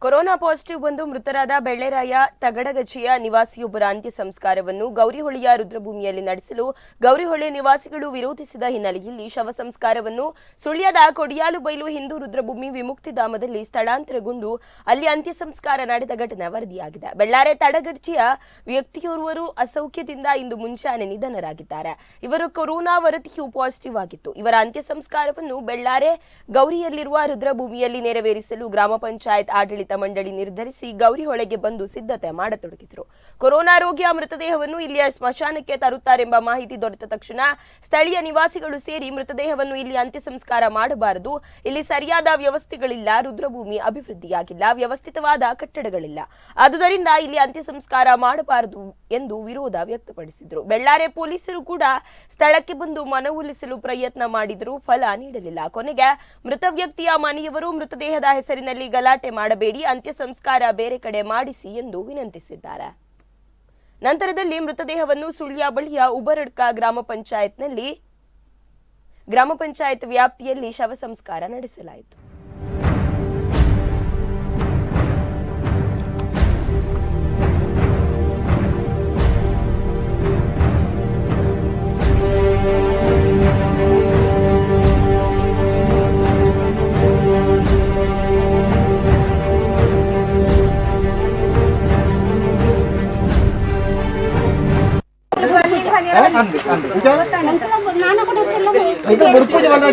Corona positive ಬಂದು ಮೃತರಾದ ಬೆಳ್ಳೆರಾಯ ತಗಡಗಚಿಯ ನಿವಾಸಿಯೊಬ್ಬರ ಅಂತ್ಯ ಸಂಸ್ಕಾರವನ್ನು ಗೌರಿಹೊಳೆಯ ರುದ್ರಭೂಮಿಯಲ್ಲಿ ನಡೆಸಲು ಗೌರಿಹೊಳೆ ನಿವಾಸಿಗಳು ವಿರೋಧಿಸಿದ ಹಿನ್ನೆಲೆಯಲ್ಲಿ ಶವ ಸಂಸ್ಕಾರವನ್ನು ಸುಳ್ಯದ ಕೊಡಿಯಾಲುಬೈಲು ಹಿಂದೂ ರುದ್ರಭೂಮಿ ವಿಮುಕ್ತಿಧಾಮದಲ್ಲಿ ಸ್ಥಳಾಂತರಗೊಂಡು ಅಲ್ಲಿ ಅಂತ್ಯ ಸಂಸ್ಕಾರ ನಡೆದ ಘಟನೆ ವರದಿಯಾಗಿದೆ. ಬೆಳ್ಳಾರೆ ತಡಗಚಿಯ ವ್ಯಕ್ತಿಯೋರ್ವರು ಅಸೌಖ್ಯದಿಂದ ಇಂದು ಮುಂಜಾನೆ ನಿಧನರಾಗಿದ್ದಾರೆ. ಇವರು ಕೊರೋನಾ ವರದಿಯು ಪಾಸಿಟಿವ್ ಆಗಿತ್ತು. ಇವರ ಅಂತ್ಯ ಸಂಸ್ಕಾರವನ್ನು ಬೆಳ್ಳಾರೆ ಗೌರಿಯಲ್ಲಿರುವ ರುದ್ರಭೂಮಿಯಲ್ಲಿ ನೆರವೇರಿಸಲು ಗ್ರಾಮ ಪಂಚಾಯತ್ ಆಡಳಿತ ಮಂಡಳಿ ನಿರ್ಧರಿಸಿ ಗೌರಿಹೊಳೆಗೆ ಬಂದು ಸಿದ್ಧತೆ ಮಾಡತೊಡಗಿದ್ರು. ಕೊರೋನಾ ರೋಗಿಯ ಮೃತದೇಹವನ್ನು ಇಲ್ಲಿಯ ಸ್ಮಶಾನಕ್ಕೆ ತರುತ್ತಾರೆಂಬ ಮಾಹಿತಿ ದೊರೆತ ತಕ್ಷಣ ಸ್ಥಳೀಯ ನಿವಾಸಿಗಳು ಸೇರಿ ಮೃತದೇಹವನ್ನು ಇಲ್ಲಿ ಅಂತ್ಯ ಸಂಸ್ಕಾರ ಮಾಡಬಾರದು, ಇಲ್ಲಿ ಸರಿಯಾದ ವ್ಯವಸ್ಥೆಗಳಿಲ್ಲ, ರುದ್ರಭೂಮಿ ಅಭಿವೃದ್ಧಿಯಾಗಿಲ್ಲ, ವ್ಯವಸ್ಥಿತವಾದ ಕಟ್ಟಡಗಳಿಲ್ಲ, ಆದುದರಿಂದ ಇಲ್ಲಿ ಅಂತ್ಯ ಸಂಸ್ಕಾರ ಮಾಡಬಾರದು ಎಂದು ವಿರೋಧ ವ್ಯಕ್ತಪಡಿಸಿದರು. ಬೆಳ್ಳಾರೆ ಪೊಲೀಸರು ಕೂಡ ಸ್ಥಳಕ್ಕೆ ಬಂದು ಮನವೊಲಿಸಲು ಪ್ರಯತ್ನ ಮಾಡಿದರೂ ಫಲ ನೀಡಲಿಲ್ಲ. ಕೊನೆಗೆ ಮೃತ ವ್ಯಕ್ತಿಯ ಮನೆಯವರು ಮೃತದೇಹದ ಹೆಸರಿನಲ್ಲಿ ಗಲಾಟೆ ಮಾಡಬೇಡಿ, ಅಂತ್ಯ ಸಂಸ್ಕಾರ ಬೇರೆ ಕಡೆ ಮಾಡಿಸಿ ಎಂದು ವಿನಂತಿಸಿದ್ದಾರೆ. ನಂತರದಲ್ಲಿ ಮೃತದೇಹವನ್ನು ಸುಳ್ಯ ಬಳಿಯ ಉಬರಡ್ಕ ಗ್ರಾಮ ಪಂಚಾಯತ್ ವ್ಯಾಪ್ತಿಯಲ್ಲಿ ಶವ ಸಂಸ್ಕಾರ ನಡೆಸಲಾಯಿತು.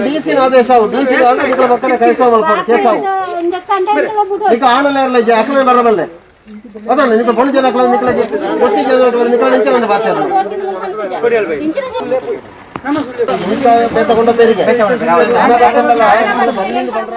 ಡಿಸಿ ಆದೇಶ ಈಗ ಆನಲ್ಲ ಯಾಕಂದ್ರೆ ಬರಬಲ್ಲೆ ಅದಲ್ಲ ನಿಮಗೆ ಬಣ್ಣ ಜನ ಗೊತ್ತಿಗೆ